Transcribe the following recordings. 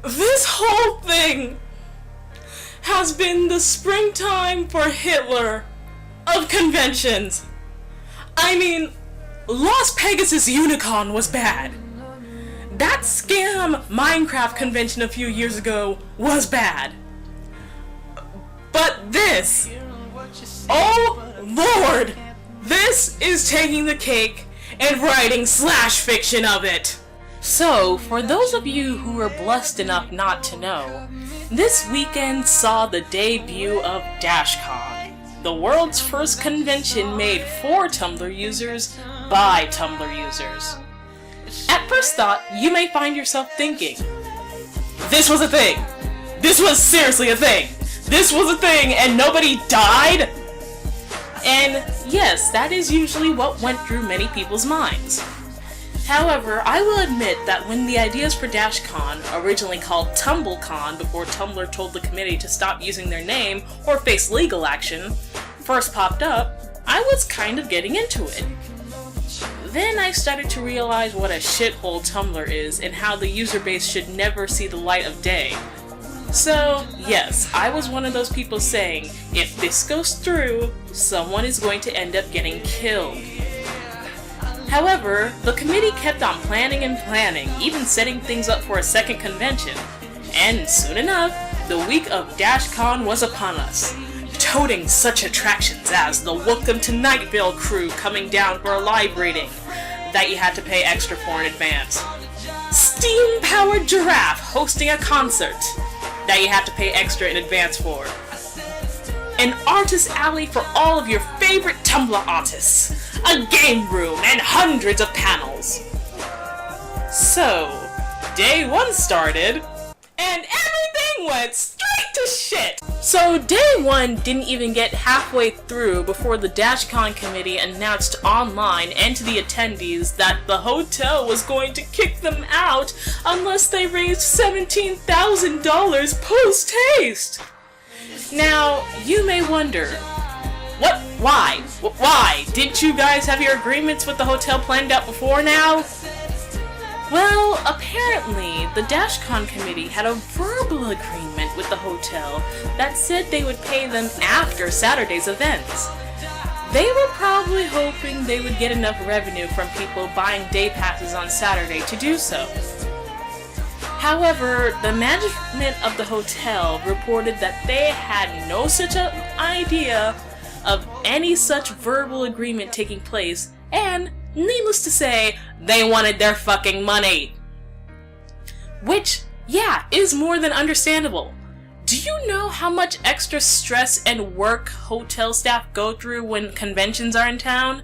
This whole thing has been the springtime for Hitler of conventions. I mean, Las Pegasus Unicon was bad. That scam Minecraft convention a few years ago was bad. But this, oh Lord, this is taking the cake and writing slash fiction of it. So, for those of you who were blessed enough not to know, this weekend saw the debut of DashCon, the world's first convention made for Tumblr users by Tumblr users. At first thought, you may find yourself thinking, this was a thing! This was seriously a thing! This was a thing and nobody died? And yes, that is usually what went through many people's minds. However, I will admit that when the ideas for DashCon, originally called TumbleCon before Tumblr told the committee to stop using their name or face legal action, first popped up, I was kind of getting into it. Then I started to realize what a shithole Tumblr is and how the user base should never see the light of day. So, yes, I was one of those people saying, if this goes through, someone is going to end up getting killed. However, the committee kept on planning and planning, even setting things up for a second convention. And soon enough, the week of DashCon was upon us, toting such attractions as the Welcome to Night Vale crew coming down for a live reading that you had to pay extra for in advance, Steam-powered Giraffe hosting a concert that you have to pay extra in advance for, an artist alley for all of your favorite Tumblr artists, a game room, and hundreds of panels. So, day one started, and everything went straight to shit! So day one didn't even get halfway through before the DashCon committee announced online and to the attendees that the hotel was going to kick them out unless they raised $17,000 post-haste. Now, you may wonder, what? Why? Why? Didn't you guys have your agreements with the hotel planned out before now? Well, apparently, the DashCon committee had a verbal agreement with the hotel that said they would pay them after Saturday's events. They were probably hoping they would get enough revenue from people buying day passes on Saturday to do so. However, the management of the hotel reported that they had no such idea of any such verbal agreement taking place, and, needless to say, they wanted their fucking money. Which, yeah, is more than understandable. Do you know how much extra stress and work hotel staff go through when conventions are in town?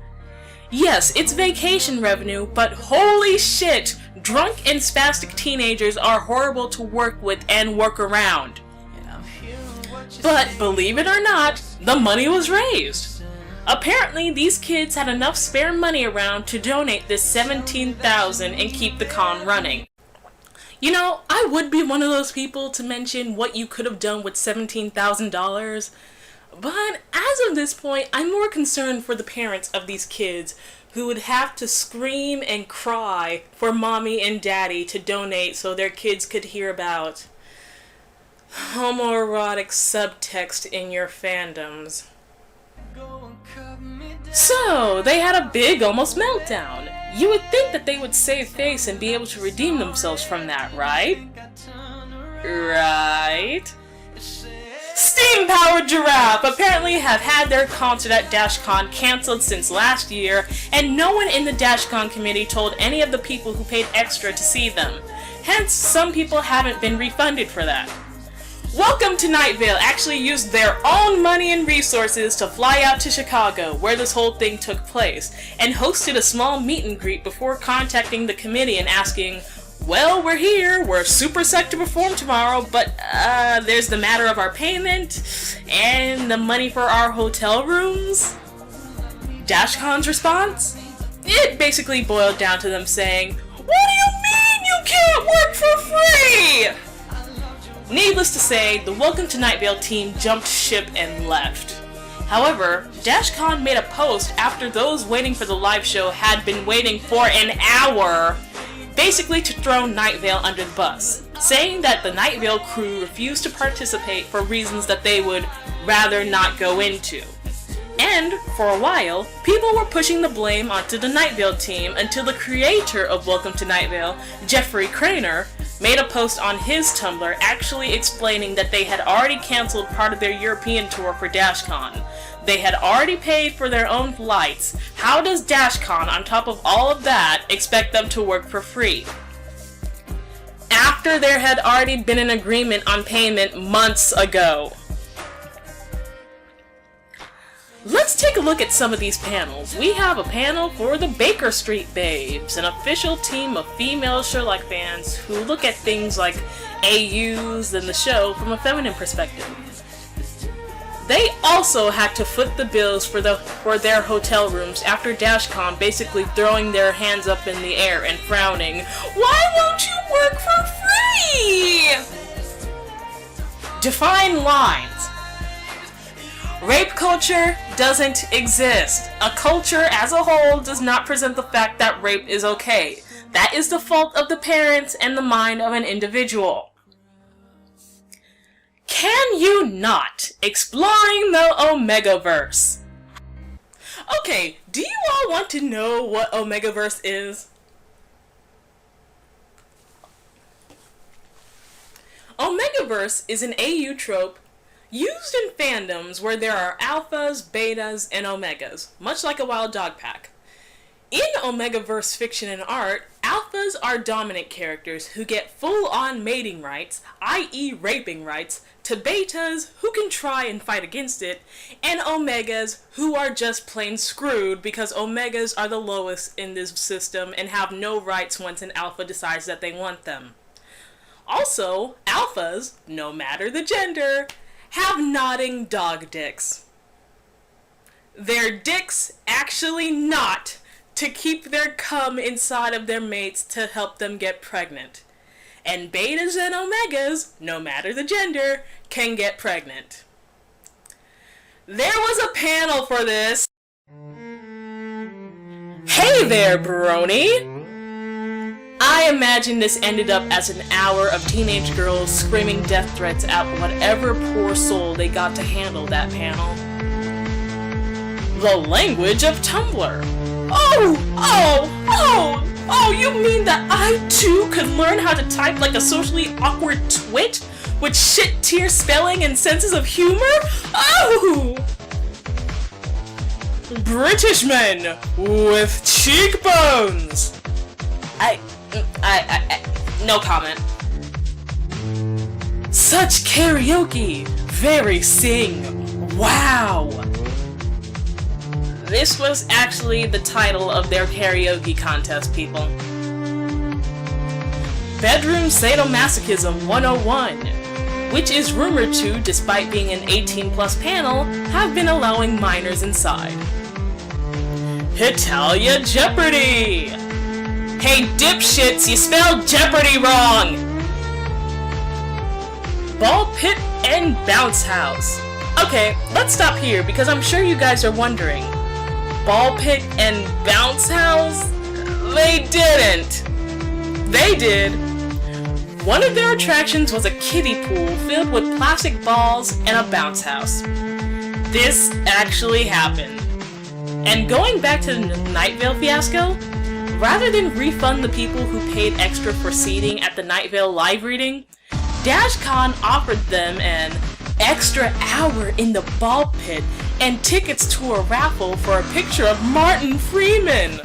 Yes, it's vacation revenue, but holy shit, drunk and spastic teenagers are horrible to work with and work around. But believe it or not, the money was raised. Apparently, these kids had enough spare money around to donate this $17,000 and keep the con running. You know, I would be one of those people to mention what you could have done with $17,000, but as of this point, I'm more concerned for the parents of these kids who would have to scream and cry for mommy and daddy to donate so their kids could hear about homoerotic subtext in your fandoms. So, they had a big almost meltdown. You would think that they would save face and be able to redeem themselves from that, right? Right? Steam-powered Giraffe apparently have had their concert at DashCon cancelled since last year, and no one in the DashCon committee told any of the people who paid extra to see them. Hence, some people haven't been refunded for that. Welcome to Night Vale actually used their own money and resources to fly out to Chicago, where this whole thing took place, and hosted a small meet and greet before contacting the committee and asking, well, we're here, we're super psyched to perform tomorrow, but there's the matter of our payment, and the money for our hotel rooms? DashCon's response? It basically boiled down to them saying, what do you mean you can't work for free? Needless to say, the Welcome to Night Vale team jumped ship and left. However, DashCon made a post after those waiting for the live show had been waiting for an hour, basically to throw Night Vale under the bus, saying that the Night Vale crew refused to participate for reasons that they would rather not go into. And, for a while, people were pushing the blame onto the Night Vale team until the creator of Welcome to Night Vale, Jeffrey Craner, made a post on his Tumblr actually explaining that they had already cancelled part of their European tour for DashCon. They had already paid for their own flights. How does DashCon, on top of all of that, expect them to work for free? After there had already been an agreement on payment months ago. Let's take a look at some of these panels. We have a panel for the Baker Street Babes, an official team of female Sherlock fans who look at things like AUs and the show from a feminine perspective. They also had to foot the bills for their hotel rooms after DashCon basically throwing their hands up in the air and frowning, "Why won't you work for free?" Define lines. Rape culture doesn't exist. A culture as a whole does not present the fact that rape is okay. That is the fault of the parents and the mind of an individual. Can you not? Exploring the Omegaverse. Okay, do you all want to know what Omegaverse is? Omegaverse is an AU trope used in fandoms where there are alphas, betas, and omegas, much like a wild dog pack. In Omegaverse fiction and art, alphas are dominant characters who get full-on mating rights, i.e. raping rights, to betas who can try and fight against it, and omegas who are just plain screwed because omegas are the lowest in this system and have no rights once an alpha decides that they want them. Also, alphas, no matter the gender, have nodding dog dicks. Their dicks actually knot to keep their cum inside of their mates to help them get pregnant. And betas and omegas, no matter the gender, can get pregnant. There was a panel for this. Hey there, brony! I imagine this ended up as an hour of teenage girls screaming death threats at whatever poor soul they got to handle that panel. The language of Tumblr. Oh, you mean that I too could learn how to type like a socially awkward twit with shit-tier spelling and senses of humor? Oh! British men with cheekbones. No comment. Such karaoke. Very sing. Wow. This was actually the title of their karaoke contest, people. Bedroom Sadomasochism 101, which is rumored to, despite being an 18+ panel, have been allowing minors inside. Hitalia Jeopardy! Hey dipshits, you spelled Jeopardy wrong! Ball Pit and Bounce House. Okay, let's stop here because I'm sure you guys are wondering. Ball Pit and Bounce House? They didn't! They did! One of their attractions was a kiddie pool filled with plastic balls and a bounce house. This actually happened. And going back to the Night Vale fiasco, rather than refund the people who paid extra for seating at the Night Vale live reading, DashCon offered them an extra hour in the ball pit and tickets to a raffle for a picture of Martin Freeman.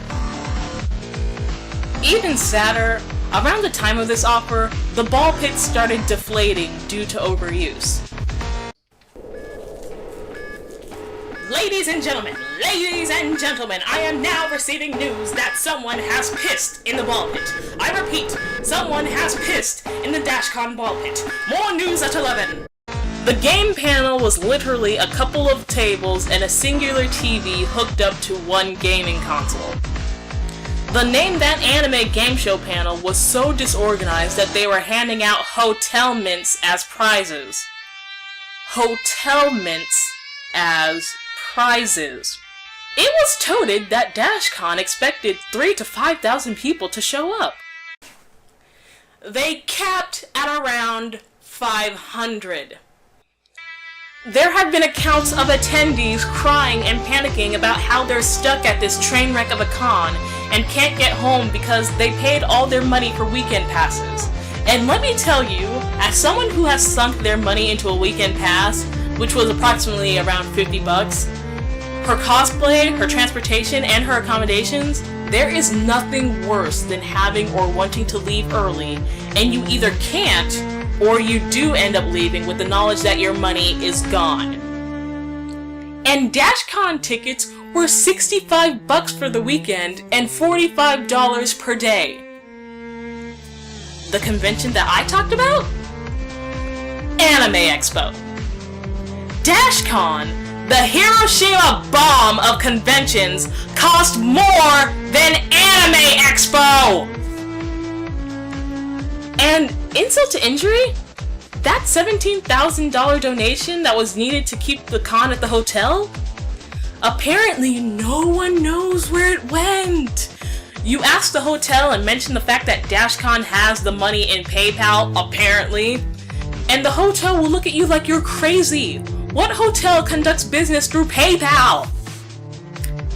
Even sadder, around the time of this offer, the ball pit started deflating due to overuse. Ladies and gentlemen, I am now receiving news that someone has pissed in the ball pit. I repeat, someone has pissed in the DashCon ball pit. More news at 11. The game panel was literally a couple of tables and a singular TV hooked up to one gaming console. The Name That Anime game show panel was so disorganized that they were handing out hotel mints as prizes. Hotel mints as prizes. It was touted that DashCon expected 3,000 to 5,000 people to show up. they capped at around 500. There have been accounts of attendees crying and panicking about how they're stuck at this train wreck of a con and can't get home because they paid all their money for weekend passes. And let me tell you, as someone who has sunk their money into a weekend pass, which was approximately around $50, her cosplay, her transportation, and her accommodations, there is nothing worse than having or wanting to leave early, and you either can't, or you do end up leaving with the knowledge that your money is gone. And DashCon tickets were $65 for the weekend and $45 per day. The convention that I talked about? Anime Expo. DashCon, the Hiroshima bomb of conventions, cost more than Anime Expo! And insult to injury, that $17,000 donation that was needed to keep the con at the hotel? Apparently no one knows where it went. You ask the hotel and mention the fact that DashCon has the money in PayPal, apparently, and the hotel will look at you like you're crazy. What hotel conducts business through PayPal?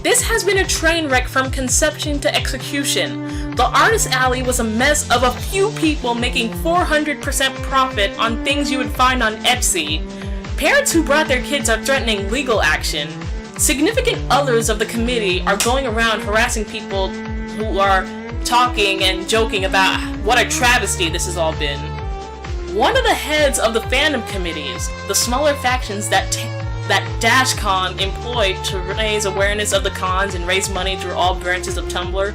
This has been a train wreck from conception to execution. The Artist Alley was a mess of a few people making 400% profit on things you would find on Etsy. Parents who brought their kids are threatening legal action. Significant others of the committee are going around harassing people who are talking and joking about what a travesty this has all been. One of the heads of the Fandom Committees, the smaller factions that DashCon employed to raise awareness of the cons and raise money through all branches of Tumblr,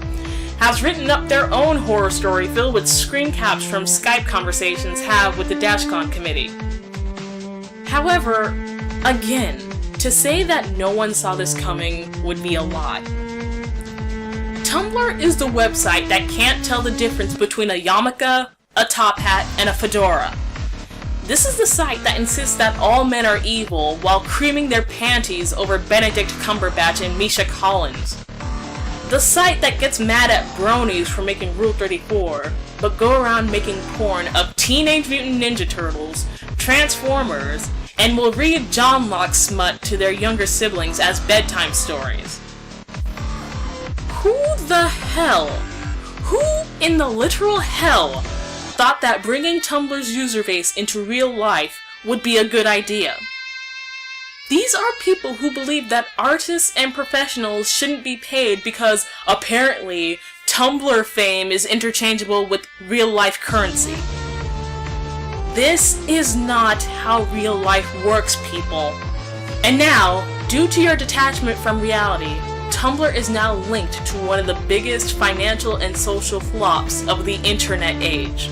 has written up their own horror story filled with screen caps from Skype conversations had with the DashCon committee. However, again, to say that no one saw this coming would be a lie. Tumblr is the website that can't tell the difference between a yarmulke, a top hat, and a fedora. This is the site that insists that all men are evil while creaming their panties over Benedict Cumberbatch and Misha Collins. The site that gets mad at bronies for making Rule 34, but go around making porn of Teenage Mutant Ninja Turtles, Transformers, and will read John Locke smut to their younger siblings as bedtime stories. Who in the literal hell thought that bringing Tumblr's user base into real life would be a good idea? These are people who believe that artists and professionals shouldn't be paid because, apparently, Tumblr fame is interchangeable with real-life currency. This is not how real life works, people. And now, due to your detachment from reality, Tumblr is now linked to one of the biggest financial and social flops of the internet age.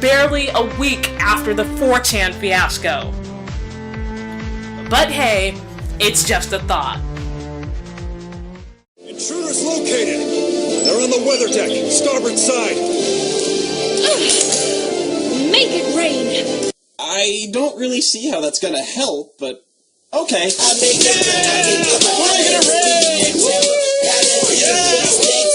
Barely a week after the 4chan fiasco. But hey, it's just a thought. Intruders located! They're on the weather deck, starboard side! Make it rain! I don't really see how that's gonna help, but okay. We're gonna rain! Yeah!